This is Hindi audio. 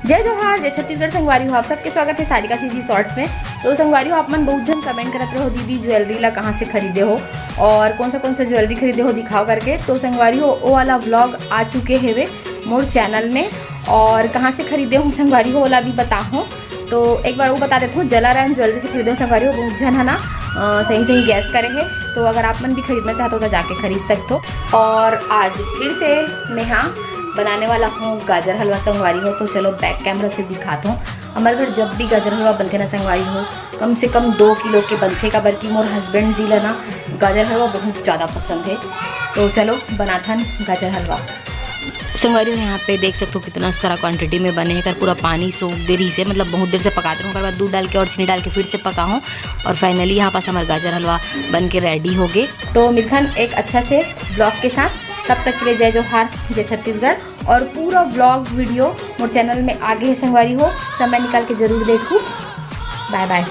जय जोहार, जय छत्तीसगढ़। संगवारी हो आप सबके स्वागत है सारिका सीधी शॉर्ट्स में। तो संगवारी हो आप मन बहुत जन कमेंट करते रहो दीदी ज्वेलरी ला कहाँ से खरीदे हो और कौन सा ज्वेलरी खरीदे हो दिखाओ करके। तो संगवारी हो वो वाला व्लॉग आ चुके है मोर चैनल में और कहाँ से खरीदे हूँ संगवारी हो वाला भी बताऊँ। तो एक बार वो बता देता हूँ, जलाराम ज्वेलरी से खरीदे हूँ संगवारी हो। बहुत जन है ना सही गैस करे है, तो अगर आप मन भी खरीदना चाहते हो तो जाके खरीद सकते हो। और आज फिर से मैं यहाँ बनाने वाला हूँ गाजर हलवा संगवारी हो। तो चलो बैक कैमरा से दिखाता हूँ। हमारे घर जब भी गाजर हलवा बनते ना संगवारी हो कम से कम 2 किलो के बनते का, बल्कि मोर हस्बैंड जी ला ना गाजर हलवा बहुत ज़्यादा पसंद है। तो चलो बनाथन गाजर हलवा। संगवारी हो यहाँ पे देख सकते हो कितना सारा क्वांटिटी में बने कर पूरा पानी सोख दे रही से, मतलब बहुत देर से पकाते रहूँ। बाद दूध डाल के और चीनी डाल के फिर से पकाऊँ और फाइनली यहाँ पास हमारा गाजर हलवा बन के रेडी हो गए। तो मिलथन एक अच्छा से ब्लॉग के साथ, तब तक के लिए जय जोहार, जय छत्तीसगढ़। और पूरा ब्लॉग वीडियो मोर चैनल में आगे है संगवारी हो, समय निकाल के जरूर देखूँ। Bye bye.